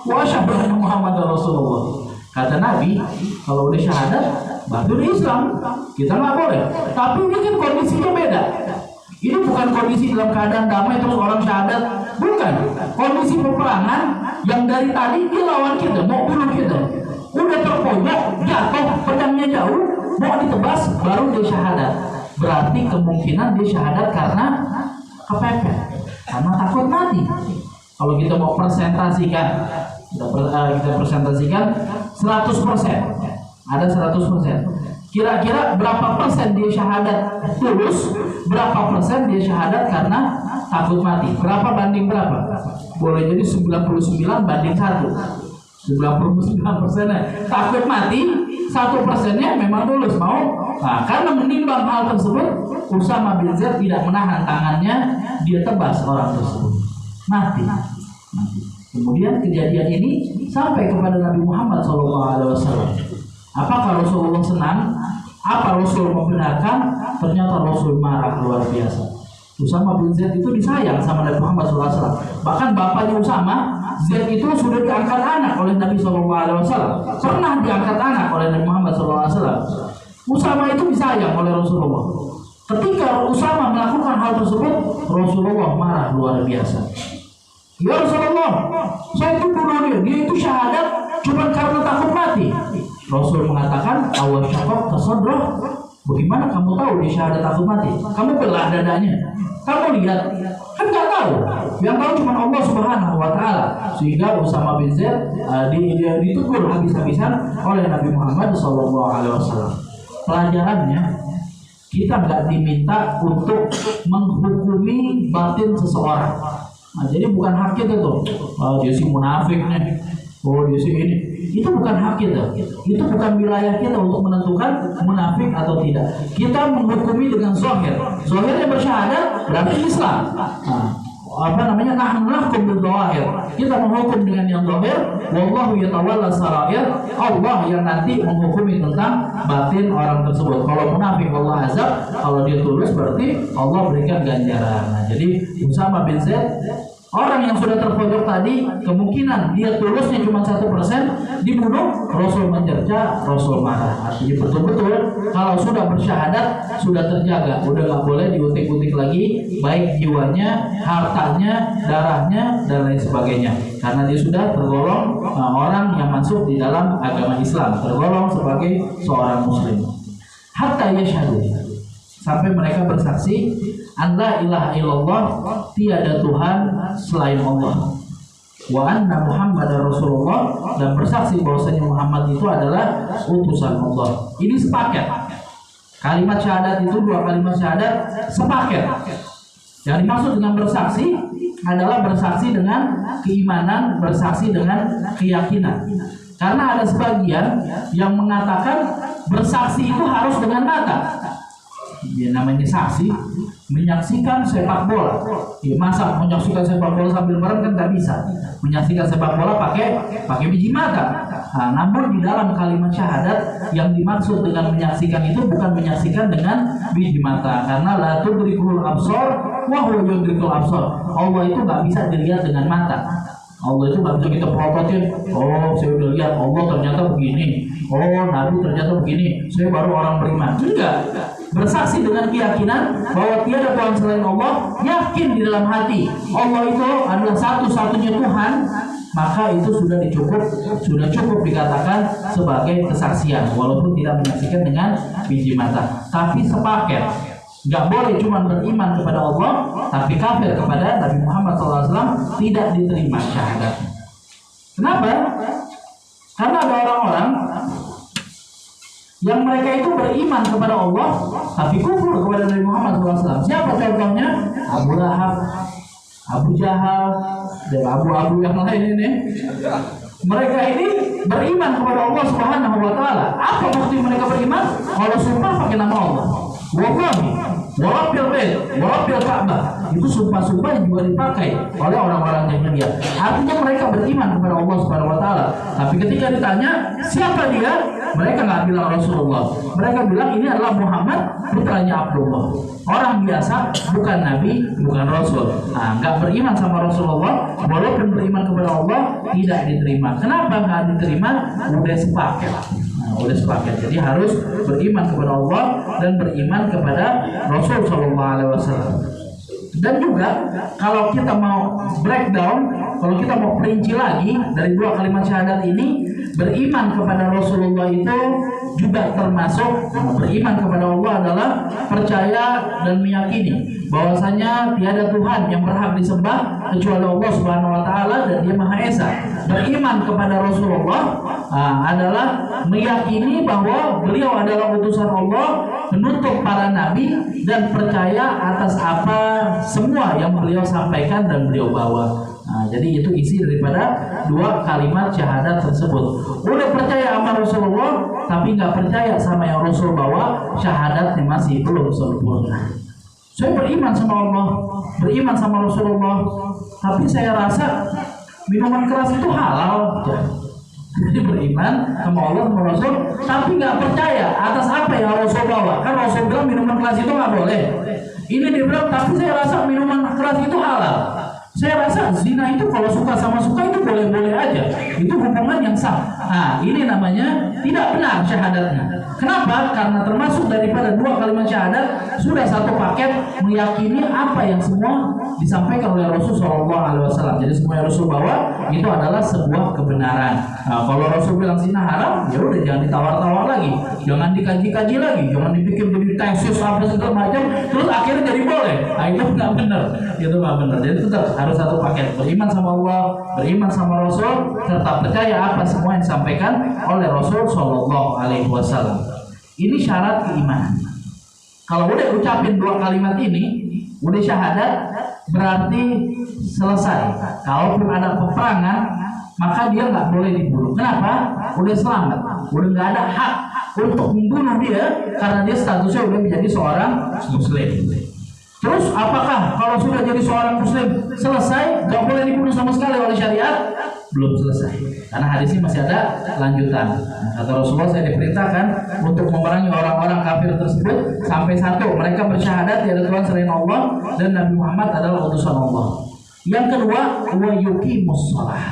wa asyhadu anna Muhammadar Rasulullah." Kata Nabi, kalau udah syahadat, baru Islam. Kita nggak boleh. Tapi ini kan kondisinya beda. Ini bukan kondisi dalam keadaan damai terus orang syahadat, bukan. Kondisi peperangan yang dari tadi dia lawan kita, mau bunuh kita. Udah terpojok, jatuh, pedangnya jauh, mau ditebas, baru dia syahadat. Berarti kemungkinan dia syahadat karena kepepet, karena takut mati. Kalau kita mau presentasikan, kita presentasikan 100%, ada 100%. Kira-kira berapa persen dia syahadat tulus, berapa persen dia syahadat karena takut mati? Berapa banding berapa? Boleh jadi 99 banding 1. 99% takut mati, 1%-nya memang tulus mau. Nah, karena menimbang hal tersebut, Usama bin Zaid tidak menahan tangannya, dia tebas orang tersebut, mati. Kemudian kejadian ini sampai kepada Nabi Muhammad SAW. Apakah Rasulullah senang? Apa Rasul membenarkan? Ternyata Rasul marah luar biasa. Usama bin Zaid itu disayang sama Nabi Muhammad SAW. Bahkan bapaknya Usama, Zaid itu sudah diangkat anak oleh Nabi SAW. Pernah diangkat anak oleh Nabi Muhammad SAW. Usama itu disayang oleh Rasulullah. Ketika Usama melakukan hal tersebut, Rasulullah marah luar biasa. Ya Rasulullah, saya itu bunuh dia itu syahadat cuma karena takut mati. Rasul mengatakan, awal syakok tasadroh. Bagaimana kamu tahu dia syahadat takut mati? Kamu belah dadanya, kamu lihat, kan nggak tahu. Yang tahu cuma Allah Subhanahu Wa Taala. Sehingga Usama bin Zaid ditegur habis-habisan oleh Nabi Muhammad SAW. Pelajarannya, kita nggak diminta untuk menghukumi batin seseorang. Nah, jadi bukan hak kita tuh, dia si munafik nih, dia si ini. Itu bukan hak kita. Itu bukan wilayah kita untuk menentukan munafik atau tidak. Kita menghukumi dengan zahir. Zahirnya bersyahadat berarti Islam. Nahnu nahkum bil dhahir. Kita menghukum dengan yang zahir, wallahu yatawalla sarair. Allah yang nanti menghukumi tentang batin orang tersebut. Kalau munafik Allah azab, kalau dia tulus berarti Allah berikan ganjaran. Nah, jadi Usama bin Zaid, orang yang sudah terpojok tadi, kemungkinan dia tulusnya cuma 1%, dibunuh, Rasul mencerca, Rasul marah. Artinya betul-betul kalau sudah bersyahadat, sudah terjaga, udah nggak boleh diutik-utik lagi, baik jiwanya, hartanya, darahnya, dan lain sebagainya. Karena dia sudah tergolong orang yang masuk di dalam agama Islam, tergolong sebagai seorang Muslim. Hatta yashhadu, sampai mereka bersaksi, an la ilaha illallah, tiada Tuhan selain Allah, wa anna Muhammadar Rasulullah, dan bersaksi bahwasanya Muhammad itu adalah utusan Allah. Ini sepakat. Kalimat syahadat itu, dua kalimat syahadat sepaket. Yang dimaksud dengan bersaksi adalah bersaksi dengan keimanan, bersaksi dengan keyakinan. Karena ada sebagian yang mengatakan bersaksi itu harus dengan mata. Ya, namanya saksi, menyaksikan sepak bola. Ya, masa menyaksikan sepak bola sambil merem kan nggak bisa. Menyaksikan sepak bola pakai biji mata. Nah, namun di dalam kalimat syahadat yang dimaksud dengan menyaksikan itu bukan menyaksikan dengan biji mata, karena la tudrikul absar wa huwa yudrikul absar. Allah itu nggak bisa dilihat dengan mata. Allah itu nggak bisa kita pelototin. Oh, saya udah lihat Allah ternyata begini. Oh, Nabi ternyata begini. Saya baru orang beriman. Enggak. Bersaksi dengan keyakinan bahwa tiada Tuhan selain Allah, yakin di dalam hati Allah itu adalah satu-satunya Tuhan, maka itu sudah cukup dikatakan sebagai kesaksian, walaupun tidak menyaksikan dengan biji mata. Tapi sepaket, nggak boleh cuma beriman kepada Allah tapi kafir kepada Nabi Muhammad SAW, tidak diterima syahadatnya. Kenapa? Karena ada orang-orang yang mereka itu beriman kepada Allah tapi kufur kepada Nabi Muhammad SAW. Siapa contohnya? Abu Lahab, Abu Jahal, dan abu-abu yang lain ini. Mereka ini beriman kepada Allah Subhanahu wa Ta'ala. Apa bukti mereka beriman? Kalau sumpah pakai nama Allah. Wallahi, Warabbil Bait, Warabbil Ka'bah. Itu sumpah-sumpah yang juga dipakai oleh orang-orang jahiliyah. Artinya mereka beriman kepada Allah Subhanahu wa Ta'ala. Tapi ketika ditanya siapa dia, mereka nggak bilang Rasulullah. Mereka bilang ini adalah Muhammad, putranya Abdullah. Orang biasa, bukan Nabi, bukan Rasul. Nah, nggak beriman sama Rasulullah, walaupun beriman kepada Allah tidak diterima. Kenapa nggak diterima? Udah sepaket. Udah sepaket. Jadi harus beriman kepada Allah dan beriman kepada Rasul Shallallahu Alaihi Wasallam. Dan juga kalau kita mau breakdown, kalau kita mau perinci lagi dari dua kalimat syahadat ini, beriman kepada Rasulullah itu juga termasuk beriman kepada Allah adalah percaya dan meyakini bahwasanya tiada Tuhan yang berhak disembah kecuali Allah Subhanahu wa Ta'ala dan Dia Maha Esa. Beriman kepada Rasulullah adalah meyakini bahwa beliau adalah utusan Allah, penutup para nabi, dan percaya atas apa semua yang beliau sampaikan dan beliau bawa. Nah, jadi itu isi daripada dua kalimat syahadat tersebut. Udah percaya sama Rasulullah tapi nggak percaya sama yang Rasul bawa, syahadatnya masih belum sempurna. Saya beriman sama Allah, beriman sama Rasulullah, tapi saya rasa minuman keras itu halal. Jadi beriman sama Allah, sama Rasul, tapi nggak percaya atas apa yang Rasul bawa. Kan Rasul bilang minuman keras itu nggak boleh. Ini dia bilang, tapi saya rasa minuman keras itu halal. Saya rasa zina itu kalau suka sama suka itu boleh-boleh aja. Itu hubungan yang sah. Nah, ini namanya tidak benar syahadatnya. Kenapa? Karena termasuk daripada dua kalimat syahadat sudah satu paket meyakini apa yang semua disampaikan oleh Rasul SAW. Jadi semua yang Rasul bawa itu adalah sebuah kebenaran. Nah, kalau Rasul bilang zina haram, ya udah jangan ditawar-tawar lagi, jangan dikaji-kaji lagi, jangan dipikir jadi tesis apa segala macam, terus akhirnya jadi boleh. Nah, itu nggak benar, itu nggak benar. Jadi tetap harus satu paket, beriman sama Allah, beriman sama Rasul, serta percaya apa semua yang disampaikan oleh Rasul Shallallahu Alaihi Wasallam. Ini syarat keimanan. Kalau udah ucapin dua kalimat ini, udah syahadat, berarti selesai. Kalaupun ada peperangan, maka dia nggak boleh dibunuh. Kenapa? Udah selamat, udah nggak ada hak untuk membunuh dia karena dia statusnya udah menjadi seorang Muslim. Terus apakah kalau sudah jadi seorang Muslim selesai, nggak boleh dibunuh sama sekali oleh syariat? Belum selesai, karena hadisnya masih ada lanjutan. Kata Rasulullah, saya diperintahkan untuk memerangi orang-orang kafir tersebut sampai satu, mereka bersyahadat tiada Tuhan selain Allah dan Nabi Muhammad adalah utusan Allah. Yang kedua, wa yuqimus shalah,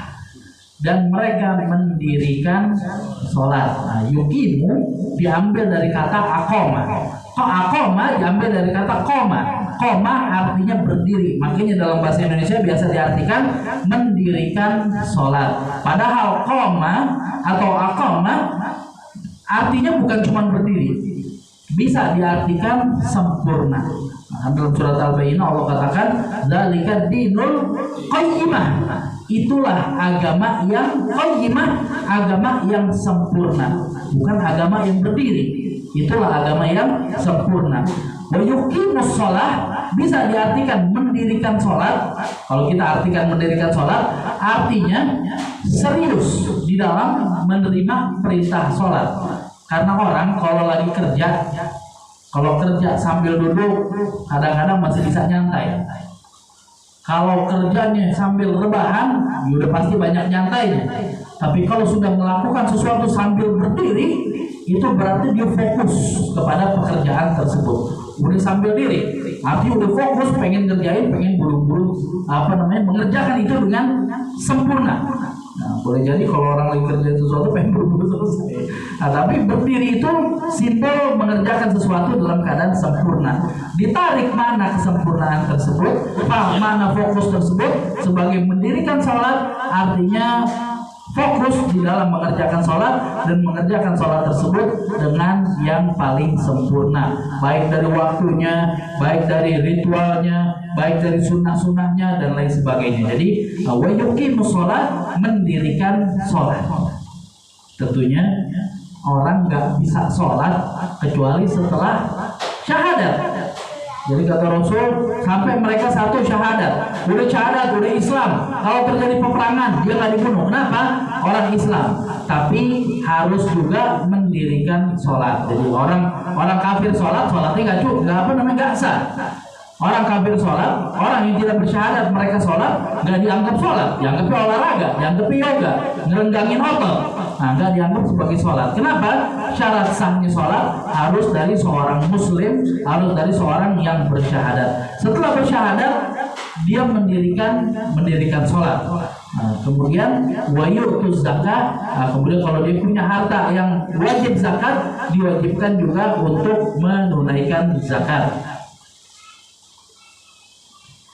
dan mereka mendirikan sholat. Nah, yuqimu diambil dari kata aqoma. Aqoma diambil dari kata qoma. Qoma artinya berdiri. Makanya dalam bahasa Indonesia biasa diartikan mendirikan sholat. Padahal qoma atau aqoma artinya bukan cuma berdiri, bisa diartikan sempurna. Nah, dalam surat Al-Baqarah Allah katakan dzalika dinul qayyimah. Itulah agama yang qayyimah, agama yang sempurna, bukan agama yang berdiri. Itulah agama yang sempurna. Wa yuqimus shalah bisa diartikan mendirikan sholat. Kalau kita artikan mendirikan sholat, artinya serius di dalam menerima perintah sholat. Karena orang kalau lagi kerja, kalau kerja sambil duduk, kadang-kadang masih bisa nyantai. Kalau kerjanya sambil rebahan, ya udah pasti banyak nyantainya. Tapi kalau sudah melakukan sesuatu sambil berdiri, itu berarti dia fokus kepada pekerjaan tersebut. Udah sambil diri, artinya udah fokus, pengen ngerjain, pengen buru-buru mengerjakan itu dengan sempurna. Nah, boleh jadi kalau orang lagi kerjain sesuatu pengen buru-buru selesai. Nah, tapi berdiri itu simbol mengerjakan sesuatu dalam keadaan sempurna. Ditarik mana kesempurnaan tersebut, mana fokus tersebut sebagai mendirikan sholat, artinya fokus di dalam mengerjakan sholat dan mengerjakan sholat tersebut dengan yang paling sempurna, baik dari waktunya, baik dari ritualnya, baik dari sunnah-sunnahnya dan lain sebagainya. Jadi wa yuqimus sholat, mendirikan sholat. Tentunya orang nggak bisa sholat kecuali setelah syahadat. Jadi kata Rasul, sampai mereka satu syahadat, udah syahadat, udah Islam. Kalau terjadi peperangan, dia nggak dibunuh. Kenapa? Orang Islam. Tapi harus juga mendirikan sholat. Jadi orang kafir sholatnya nggak sah. Orang kafir sholat, orang yang tidak bersyahadat mereka sholat, nggak dianggap sholat, dianggapnya olahraga, dianggapnya yoga, ngerenggangin otot. Nah, nggak dianggap sebagai sholat. Kenapa? Syarat sahnya sholat harus dari seorang muslim, harus dari seorang yang bersyahadat. Setelah bersyahadat, dia mendirikan sholat. Nah, kemudian wayutuz zakat. Nah, kemudian kalau dia punya harta yang wajib zakat, diwajibkan juga untuk menunaikan zakat.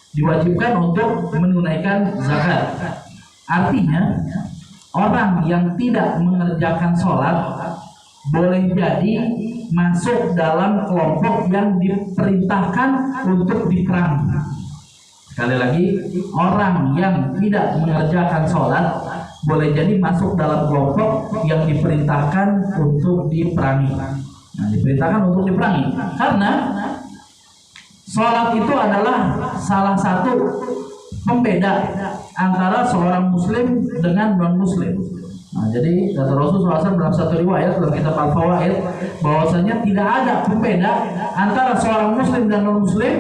Diwajibkan untuk menunaikan zakat. Artinya orang yang tidak mengerjakan sholat boleh jadi masuk dalam kelompok yang diperintahkan untuk diperangi. Sekali lagi, orang yang tidak mengerjakan sholat boleh jadi masuk dalam kelompok yang diperintahkan untuk diperangi. Nah, diperintahkan untuk diperangi karena sholat itu adalah salah satu pembeda antara seorang muslim dengan non-muslim. Nah, jadi kata Rasulullah SAW dalam satu riwayat dalam kitab Al-Fawaid bahwasanya tidak ada pembeda antara seorang muslim dan non-muslim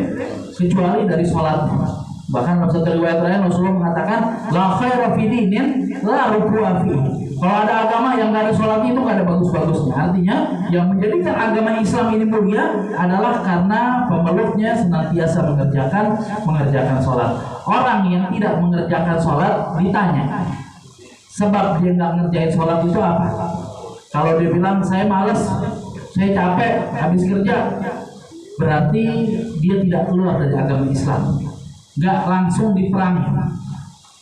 kecuali dari sholatnya. Bahkan dalam satu riwayat lain Rasulullah mengatakan la khaira fi dinin la ruku'a fihi. Kalau ada agama yang nggak ada sholat itu nggak ada bagus-bagusnya. Artinya yang menjadikan agama Islam ini mulia adalah karena pemeluknya senantiasa mengerjakan sholat. Orang yang tidak mengerjakan sholat ditanya sebab dia nggak ngerjain sholat itu apa? Kalau dia bilang saya malas, saya capek habis kerja, berarti dia tidak keluar dari agama Islam. Nggak langsung diperangi.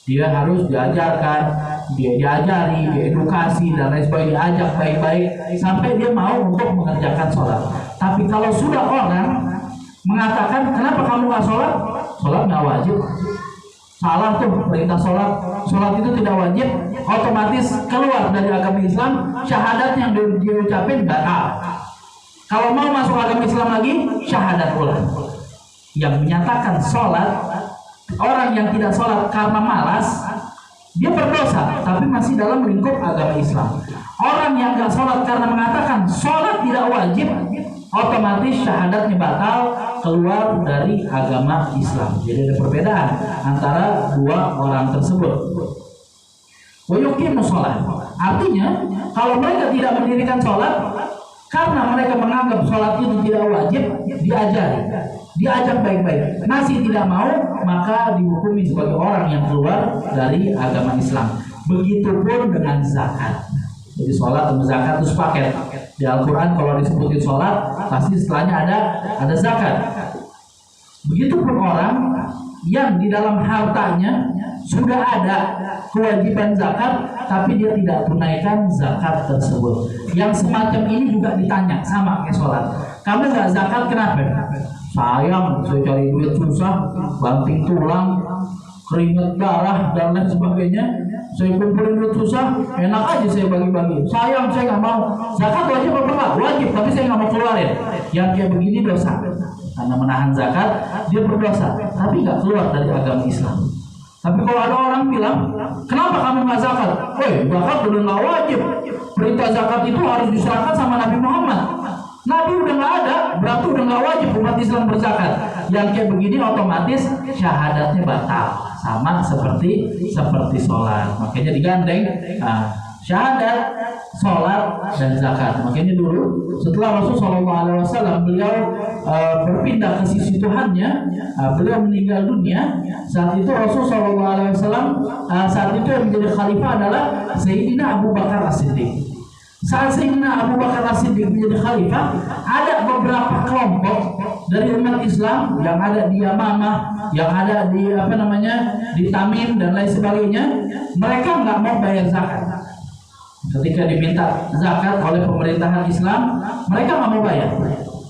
Dia harus diajarkan, dia diajari, diedukasi dan lain sebagainya, diajak baik-baik sampai dia mau untuk mengerjakan sholat. Tapi kalau sudah orang mengatakan kenapa kamu nggak sholat? Sholat nggak wajib. Salah tuh perintah sholat. Sholat itu tidak wajib. Otomatis keluar dari agama Islam. Syahadat yang dia ucapin batal. Kalau mau masuk agama Islam lagi, syahadat pula. Yang menyatakan sholat, orang yang tidak sholat karena malas, dia berdosa, tapi masih dalam lingkup agama Islam. Orang yang nggak sholat karena mengatakan sholat tidak wajib, otomatis syahadatnya batal, keluar dari agama Islam. Jadi ada perbedaan antara dua orang tersebut. Wa yuqimus sholat. Artinya, kalau mereka tidak mendirikan sholat karena mereka menganggap sholat itu tidak wajib, diajak baik-baik, masih tidak mau, maka dihukumi sebagai orang yang keluar dari agama Islam. Begitupun dengan zakat. Jadi sholat dan zakat itu sepaket. Di Al-Quran kalau disebutin sholat, pasti setelahnya ada zakat. Begitupun orang yang di dalam hartanya sudah ada kewajiban zakat, tapi dia tidak tunaikan zakat tersebut. Yang semacam ini juga ditanya sama kayak sholat. Kamu nggak zakat kenapa? Sayang, saya cari duit susah, banting tulang, keringat darah dan lain sebagainya. Saya kumpulin duit susah, enak aja saya bagi-bagi. Sayang, saya nggak mau. Zakat wajib apa enggak? Wajib, tapi saya nggak mau keluarin. Yang kayak begini dosa. Karena menahan zakat, dia berdosa. Tapi nggak keluar dari agama Islam. Tapi kalau ada orang bilang, kenapa kamu nggak zakat? Zakat udah nggak wajib. Perintah zakat itu harus diserahkan sama Nabi Muhammad. Nabi udah nggak ada, berarti udah nggak wajib umat Islam berzakat. Yang kayak begini otomatis syahadatnya batal, sama seperti sholat. Makanya digandeng syahadat, sholat, dan zakat. Makanya dulu setelah Rasulullah SAW beliau berpindah ke sisi Tuhannya, beliau meninggal dunia. Saat itu Rasulullah SAW saat itu yang menjadi khalifah adalah Sayyidina Abu Bakar As-Siddiq. Saat Sayyidina Abu Bakar As-Siddiq menjadi khalifah, ada beberapa kelompok dari umat Islam yang ada di Yamamah, yang ada di di Tamim dan lain sebagainya. Mereka nggak mau bayar zakat. Ketika diminta zakat oleh pemerintahan Islam, mereka nggak mau bayar.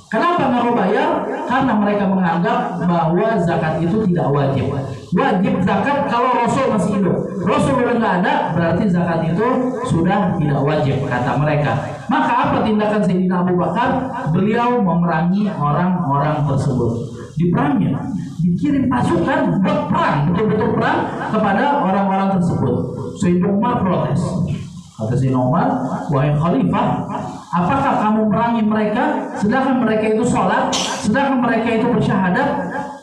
Kenapa nggak mau bayar? Karena mereka menganggap bahwa zakat itu tidak wajib. Wajib zakat kalau Rasul masih hidup. Rasul udah nggak ada, berarti zakat itu sudah tidak wajib, kata mereka. Maka apa tindakan Sayyidina Abu Bakar? Beliau memerangi orang-orang tersebut. Diperangi, dikirim pasukan buat perang, betul-betul perang kepada orang-orang tersebut. Sayyidina Umar protes. Kata Sayyidina Umar, wahai khalifah, apakah kamu merangi mereka sedangkan mereka itu sholat, sedangkan mereka itu bersyahadat?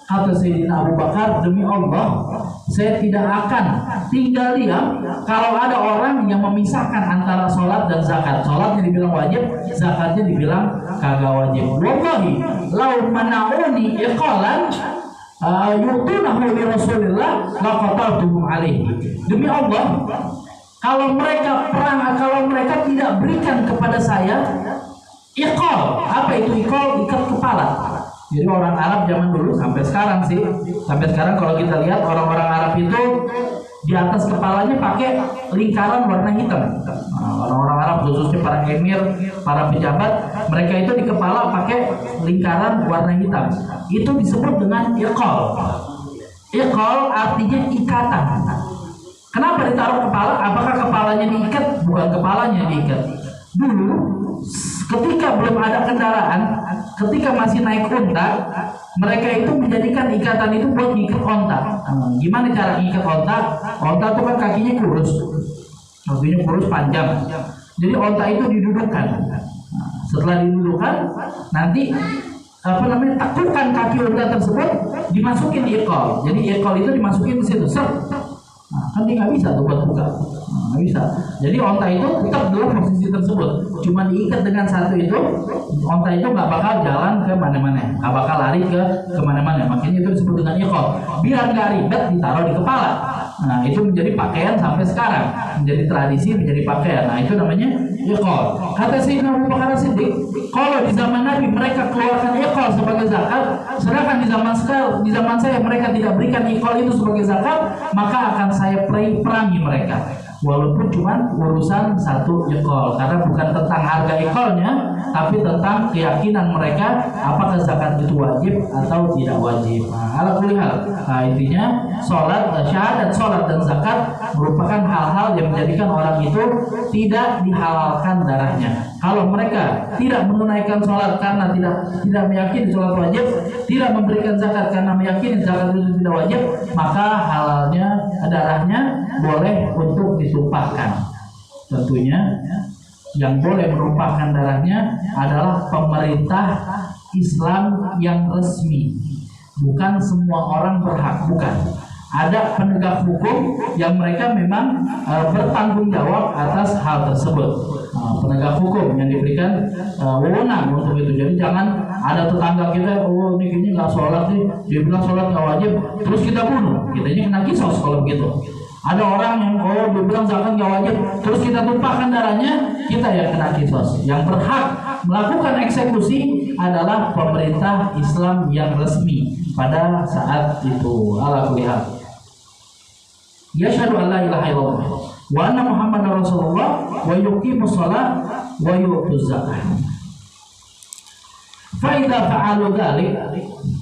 Kata Sayyidina Abu Bakar, demi Allah, saya tidak akan tinggal diam kalau ada orang yang memisahkan antara sholat dan zakat. Sholatnya dibilang wajib, zakatnya dibilang kagak wajib. Wallahi, lau mana'uni iqalan yutunahu li Rasulillah laqataltuhum alaihi. Demi Allah, kalau mereka perang, kalau mereka tidak berikan kepada saya iqal. Apa itu iqal? Ikat kepala. Jadi orang Arab zaman dulu sampai sekarang sih, sampai sekarang kalau kita lihat orang-orang Arab itu di atas kepalanya pakai lingkaran warna hitam. Orang-orang Arab khususnya para emir, para pejabat, mereka itu di kepala pakai lingkaran warna hitam. Itu disebut dengan iqal. Iqal artinya ikatan. Kenapa ditaruh kepala? Apakah kepalanya diikat? Bukan kepalanya diikat. Dulu ketika belum ada kendaraan, ketika masih naik unta, mereka itu menjadikan ikatan itu buat ngikat onta. Gimana cara ngikat onta? Onta itu kan kakinya kurus panjang. Jadi onta itu didudukkan. Setelah didudukkan, nanti takukan kaki onta tersebut dimasukin iqal. Jadi iqal itu dimasukin ke situ. Kan dia nggak bisa tuh buat buka, nggak bisa. Jadi onta itu tetap dalam posisi tersebut, cuma diikat dengan satu itu, onta itu nggak bakal jalan ke mana-mana, nggak bakal lari ke kemana-mana. Makanya itu disebut dengan iqal. Biar nggak ribet, ditaruh di kepala. Nah itu menjadi pakaian sampai sekarang, menjadi tradisi, menjadi pakaian. Nah itu namanya iqal. Kata Sayyidina Abu Bakar As-Siddiq, kalau di zaman Nabi mereka keluarkan iqal sebagai zakat, sedangkan di zaman saya mereka tidak berikan iqal itu sebagai zakat, maka akan saya perangi mereka. Walaupun cuma urusan satu iqal, karena bukan tentang harga iqalnya, tapi tentang keyakinan mereka apakah zakat itu wajib atau tidak wajib. Ala kulli hal, intinya syahadat, sholat dan zakat merupakan hal-hal yang menjadikan orang itu tidak dihalalkan darahnya. Kalau mereka tidak menunaikan sholat karena tidak meyakini sholat wajib, tidak memberikan zakat karena meyakini zakat itu tidak wajib, maka halalnya darahnya boleh untuk ditumpahkan. Tentunya yang boleh menumpahkan darahnya adalah pemerintah Islam yang resmi. Bukan semua orang berhak, bukan. Ada penegak hukum yang mereka memang bertanggung jawab atas hal tersebut. Penegak hukum yang diberikan wewenang untuk itu. Jadi jangan ada tetangga kita, oh ini kayaknya nggak sholat nih, dia bilang sholat nggak wajib, terus kita bunuh. Kitanya kena kisos kalau begitu. Ada orang yang dia bilang zakat nggak wajib, terus kita tumpahkan darahnya, kita yang kena kisos. Yang berhak melakukan eksekusi adalah pemerintah Islam yang resmi pada saat itu. Ala kulli hal. Yashhadu an la ilaha illallah wa anna Muhammadar Rasulullah wa yuqimus shalah wa yu'tuz zakah. Fa idza fa'alu dzalik,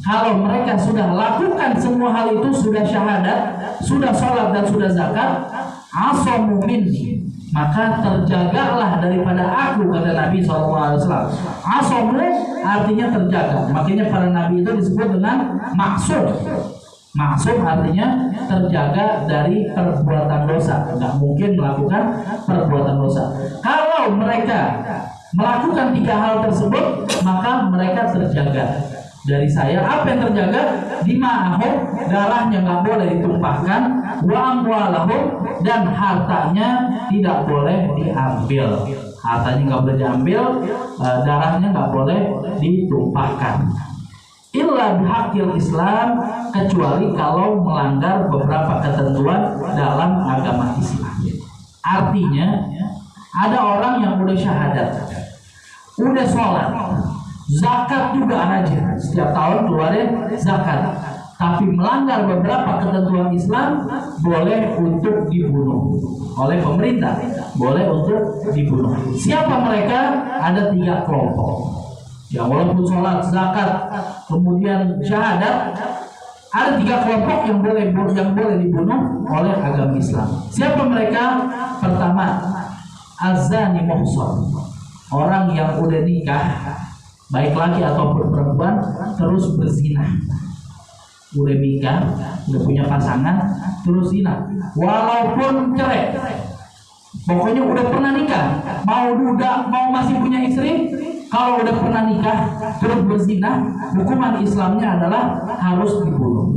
kalau mereka sudah lakukan semua hal itu, sudah syahadat, sudah salat dan sudah zakat, asamu minni, maka terjagalah daripada aku, kata Nabi SAW. Asamu artinya terjaga, makanya para nabi itu disebut dengan maksum. Maksum artinya terjaga dari perbuatan dosa, nggak mungkin melakukan perbuatan dosa. Kalau mereka melakukan 3 hal tersebut, maka mereka terjaga dari saya. Apa yang terjaga? Dima'ahum, darahnya nggak boleh ditumpahkan, wa amwalahum, dan hartanya tidak boleh diambil. Hartanya nggak boleh diambil, darahnya nggak boleh ditumpahkan. Illa bihaqil Islam, kecuali kalau melanggar beberapa ketentuan dalam agama Islam. Artinya ada orang yang udah syahadat, udah sholat, zakat juga rajin, setiap tahun keluarin zakat, tapi melanggar beberapa ketentuan Islam, boleh untuk dibunuh oleh pemerintah, boleh untuk dibunuh. Siapa mereka? Ada 3 kelompok. Ya, walaupun sholat, zakat, kemudian syahadat, ada 3 kelompok yang boleh dibunuh oleh agama Islam. Siapa mereka? Pertama, azani muhsan, orang yang udah nikah, baik laki ataupun perempuan, terus berzina. Udah nikah, udah punya pasangan, terus zina, walaupun cerai. Pokoknya udah pernah nikah, mau duda, mau masih punya istri, kalau udah pernah nikah terus berzina, hukuman Islamnya adalah harus dibunuh.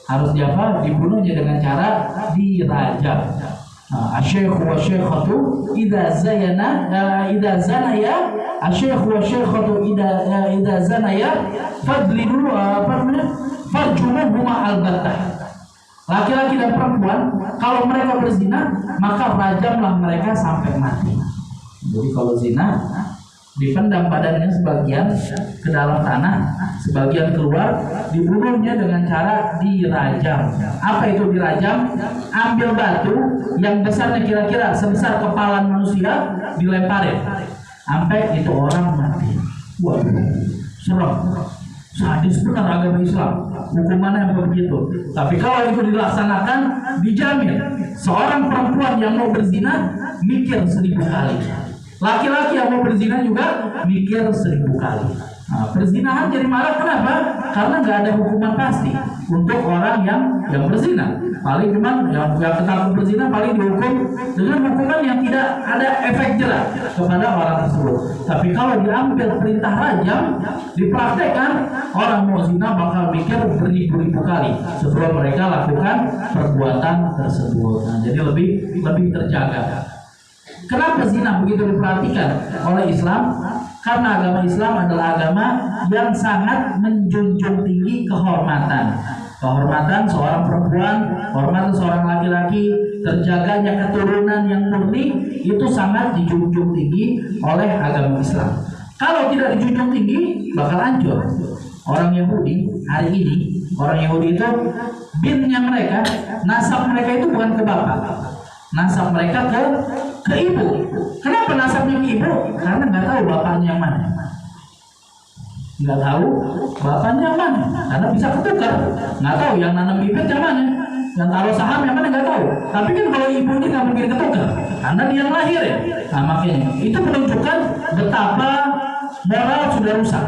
Harus diapa? Dibunuhnya dengan cara dirajam. Asy-syaikhu wa syaikatu idza zanaya, asy-syaikhu wa syaikatu idza zanaya fadlilu farjumuhuma albattah. Laki-laki dan perempuan kalau mereka berzina, maka rajamlah mereka sampai mati. Jadi kalau zina, dipendam badannya sebagian ke dalam tanah, sebagian keluar, dibunuhnya dengan cara dirajam. Apa itu dirajam? Ambil batu yang besarnya kira-kira sebesar kepala manusia, dilemparin sampai itu orang mati. Waduh, serem. Sadis benar agama Islam, hukumannya begitu. Tapi kalau itu dilaksanakan, dijamin seorang perempuan yang mau berzina mikir 1000 kali. Laki-laki yang mau berzina juga mikir 1000 kali. Perzinahan jadi marak, kenapa? Karena nggak ada hukuman pasti untuk orang yang berzina. Paling cuman yang ketakut berzina paling dihukum dengan hukuman yang tidak ada efek jerak kepada orang tersebut. Tapi kalau diambil perintah rajam, dipraktekkan, orang mau zina bakal mikir beribu-ribu kali sebelum mereka lakukan perbuatan tersebut. Nah, jadi lebih terjaga. Kenapa zina begitu diperhatikan oleh Islam? Karena agama Islam adalah agama yang sangat menjunjung tinggi kehormatan. Kehormatan seorang perempuan, kehormatan seorang laki-laki, terjaganya keturunan yang murni, itu sangat dijunjung tinggi oleh agama Islam. Kalau tidak dijunjung tinggi, bakal hancur. Orang Yahudi hari ini, orang Yahudi itu binnya mereka, nasab mereka itu bukan ke bapak, nasab mereka ke ibu. Kenapa nasabnya ke ibu? Karena nggak tahu bapaknya yang mana. Nggak tahu bapaknya yang mana, karena bisa ketukar. Nggak tahu yang nanam bibit yang mana, yang taruh saham yang mana, nggak tahu. Tapi kan kalau ibunya nggak mungkin ketukar, karena dia yang lahir ya. Nah, makanya itu menunjukkan betapa moral sudah rusak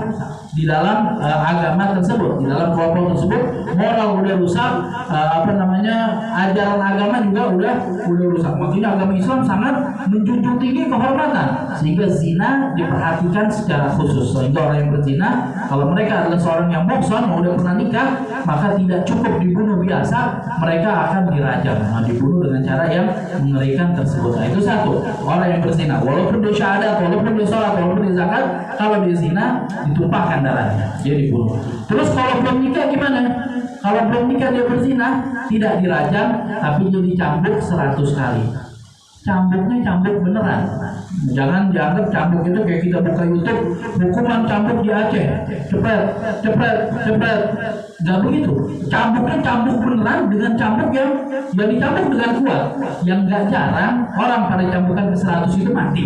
di dalam agama tersebut, di dalam kelompok tersebut. Moral udah rusak, ajaran agama juga udah rusak. Makanya agama Islam sangat menjunjung tinggi kehormatan, sehingga zina diperhatikan secara khusus. Sehingga orang yang berzina, kalau mereka adalah seorang yang muhsan, yang udah pernah nikah, maka tidak cukup dibunuh biasa, mereka akan dirajam. Nah, dibunuh dengan cara yang mengerikan tersebut. Nah, itu satu, orang yang berzina, walaupun dia syahadat, walaupun dia sholat, walaupun dia zakat, kalau dia zina, ditumpahkan darahnya, dia dibunuh. Terus kalau belum nikah gimana? Kalau belum nikah dia berzina, tidak dirajam, tapi dia dicambuk 100 kali. Cambuknya cambuk beneran. Jangan dianggap cambuk itu kayak kita buka YouTube, hukuman cambuk di Aceh, cepet. Gak begitu. Cambuknya cambuk beneran, dengan cambuk yang dicambuk dengan kuat. Yang gak jarang orang pada cambukan ke 100 itu mati.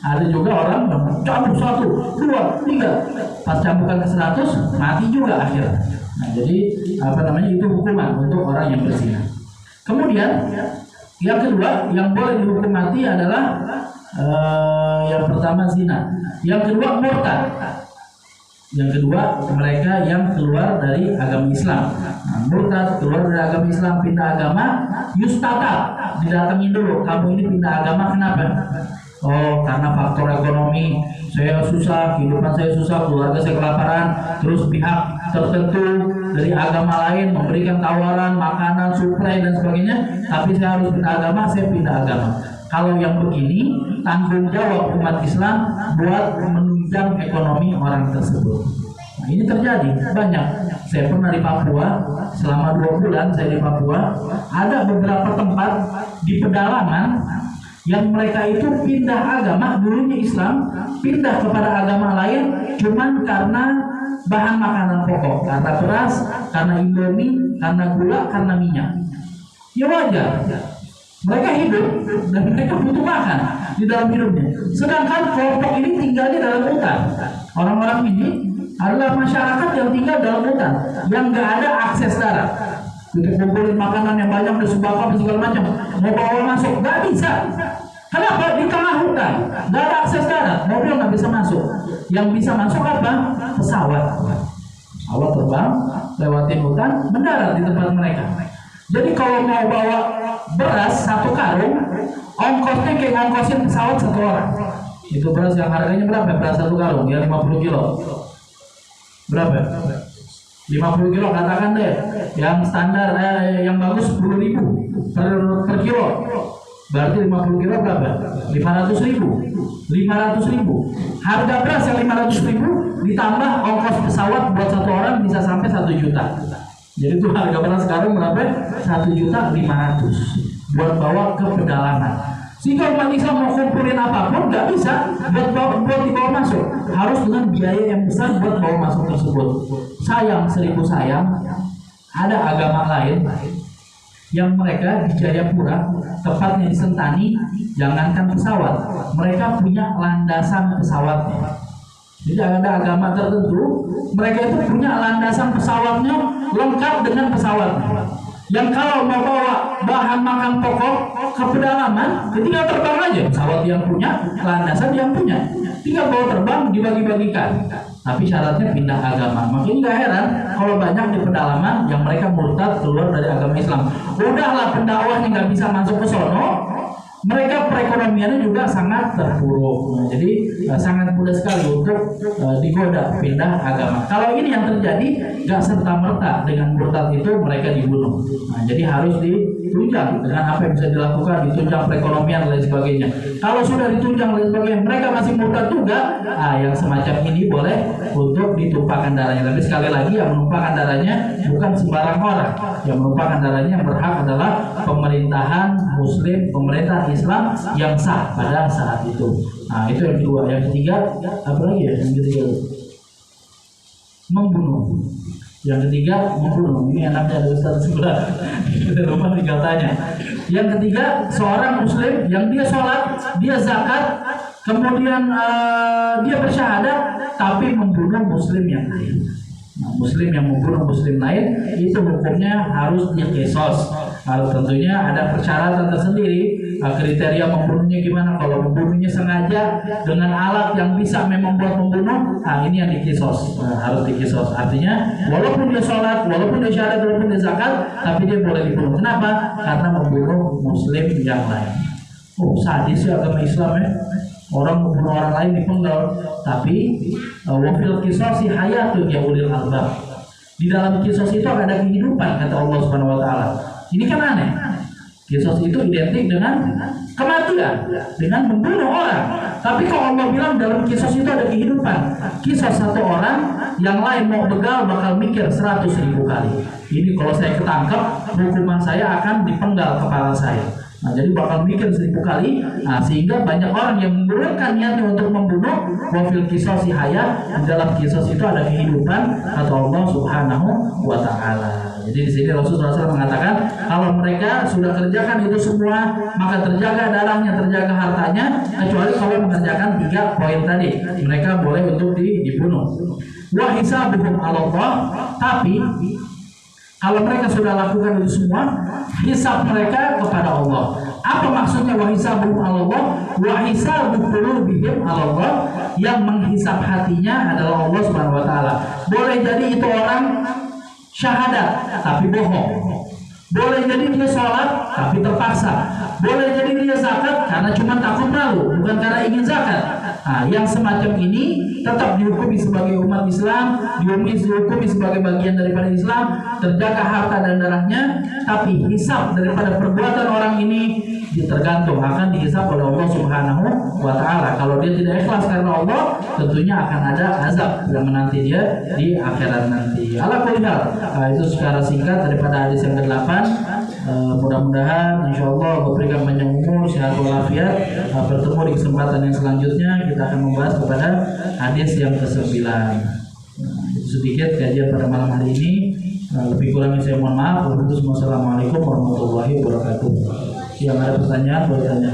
Ada juga orang yang cambuk 1, 2, 3, pas cambukan ke 100 mati juga akhirnya. Nah, jadi itu hukuman untuk orang yang berzina. Kemudian Yang kedua, yang boleh dihukum mati adalah yang pertama zina, yang kedua murtad, yang kedua mereka yang keluar dari agama Islam. Nah, murtad keluar dari agama Islam, pindah agama, yustata, didatengin dulu, kamu ini pindah agama kenapa? Oh, karena faktor ekonomi, saya susah, kehidupan saya susah, keluarga saya kelaparan. Terus pihak tertentu dari agama lain memberikan tawaran, makanan, suplai dan sebagainya, tapi saya harus pindah agama, saya pindah agama. Kalau yang begini, tanggung jawab umat Islam buat menunjang ekonomi orang tersebut. Nah, ini terjadi banyak. Saya pernah di Papua, selama 2 bulan saya di Papua, ada beberapa tempat di pedalaman yang mereka itu pindah agama, dulunya Islam, pindah kepada agama lain cuman karena bahan makanan pokok, karena beras, karena indomie, karena gula, karena minyak. Ya wajar, mereka hidup dan mereka butuh makan di dalam hidupnya. Sedangkan kelompok ini tinggalnya dalam hutan. Orang-orang ini adalah masyarakat yang tinggal dalam hutan, yang gak ada akses darat untuk kumpulin makanan yang banyak dan sembako segala macam, mau bawa masuk nggak bisa. Kenapa? Di tengah hutan, nggak ada akses darat, mobil nggak bisa masuk. Yang bisa masuk apa? Pesawat. Pesawat terbang lewatin hutan, mendarat di tempat mereka. Jadi kalau mau bawa beras 1 karung, ongkosnya kayak ngongkosin pesawat 1 orang. Itu beras yang harganya berapa? Beras 1 karung, ya 50 kilo. Berapa? 50 kilo katakan deh, yang standar yang bagus 10.000 per kilo. Berarti 50 kilo berapa? 500.000. 500.000. Harga beras yang 500.000 ditambah ongkos pesawat buat 1 orang bisa sampai 1 juta. Jadi itu harga beras sekarang berapa? 1.500.000 buat bawa ke pedalaman. Sehingga umat Islam mau kumpulin apapun nggak bisa buat dibawa masuk, harus dengan biaya yang besar buat bawa masuk tersebut. Sayang, 1000 sayang, ada agama lain yang mereka di Jayapura, tepatnya di Sentani, jangankan pesawat, mereka punya landasan pesawatnya. Jadi ada agama tertentu, mereka itu punya landasan pesawatnya lengkap dengan pesawatnya. Yang kalau mau bawa bahan makan pokok ke pedalaman, tinggal terbang aja. Pesawat yang punya, landasan yang punya, tinggal bawa terbang, dibagi-bagikan. Tapi syaratnya pindah agama. Makanya nggak heran kalau banyak di pedalaman yang mereka murtad keluar dari agama Islam. Udahlah pendakwahnya nggak bisa masuk ke sono, mereka perekonomiannya juga sangat terpuruk. Nah, jadi sangat mudah sekali untuk digoda pindah agama. Kalau ini yang terjadi, gak serta-merta dengan murtad itu mereka dibunuh. Nah, jadi harus ditunjang dengan apa yang bisa dilakukan, ditunjang perekonomian dan lain sebagainya. Kalau sudah ditunjang dan lain sebagainya, mereka masih murtad juga, yang semacam ini boleh untuk ditumpahkan darahnya. Tapi sekali lagi yang menumpahkan darahnya bukan sembarang orang. Yang menumpahkan darahnya yang berhak adalah pemerintahan Muslim, pemerintahan Islam yang sah pada saat itu. Nah, itu yang kedua. Yang ketiga, apa lagi ya? Yang ketiga, membunuh. Yang ketiga, membunuh. Ini anaknya ada Ustaz sebelah. Kita lupa tinggal tanya. Yang ketiga, seorang Muslim yang dia sholat, dia zakat, kemudian dia bersyahadat, tapi membunuh Muslim yang lain. Nah, Muslim yang membunuh Muslim lain itu hukumnya harus diqisas. Tentunya ada persyaratan tersendiri. Kriteria membunuhnya gimana? Kalau membunuhnya sengaja dengan alat yang bisa memang buat membunuh, ini yang diqisas. Harus diqisas. Artinya walaupun dia sholat, walaupun dia syahadat, walaupun dia zakat, tapi dia boleh dibunuh. Kenapa? Karena membunuh Muslim yang lain. Oh, sadis ya agama Islam ya. Orang membunuh orang lain dipenggal, tapi wafil qisasi hayatun ya ulil albab. Di dalam qisas itu ada kehidupan, kata Allah Subhanahu wa taala. Ini kan aneh. Qisas itu identik dengan kematian, dengan membunuh orang. Tapi kalau Allah bilang dalam qisas itu ada kehidupan. Qisas satu orang, yang lain mau begal bakal mikir 100.000 kali. Ini kalau saya ketangkap, hukuman saya akan dipenggal kepala saya. Nah, jadi bakal mikir 1000 kali. Nah, sehingga banyak orang yang menggunakan niatnya untuk membunuh. Wafil qisasi hayat, di dalam qisas itu ada kehidupan, kata Allah Subhanahu wa taala. Jadi di sini Rasulullah SAW mengatakan kalau mereka sudah kerjakan itu semua, maka terjaga darahnya, terjaga hartanya, kecuali kalau mengerjakan 3 poin tadi, mereka boleh untuk dibunuh. Wa hisabuhum 'ala Allah, tapi kalau mereka sudah lakukan itu semua, hisab mereka kepada Allah. Apa maksudnya wa hisabuhum 'ala Allah? Wa hisabu qulubihim 'ala Allah, yang menghisap hatinya adalah Allah Subhanahu wa taala. Boleh jadi itu orang syahadat tapi bohong. Boleh jadi dia sholat tapi terpaksa. Boleh jadi dia zakat karena cuma takut malu, bukan karena ingin zakat. Nah, yang semacam ini tetap dihukumi sebagai umat Islam, dihukumi sebagai bagian daripada Islam, terjaga harta dan darahnya, tapi hisab daripada perbuatan orang ini tergantung akan dihisab oleh Allah Subhanahu wa taala. Kalau dia tidak ikhlas karena Allah, tentunya akan ada azab yang menanti dia di akhirat nanti. Ala kulli hal, itu secara singkat daripada hadis yang ke-8. Mudah-mudahan insyaallah berikan panjang umur, sehat walafiat. Bertemu di kesempatan yang selanjutnya, kita akan membahas kepada hadis yang ke-9. Itu sedikit kajian pada malam hari ini. Lebih kurangnya saya mohon maaf. Wassalamualaikum warahmatullahi wabarakatuh. Yang ada pertanyaan boleh tanya.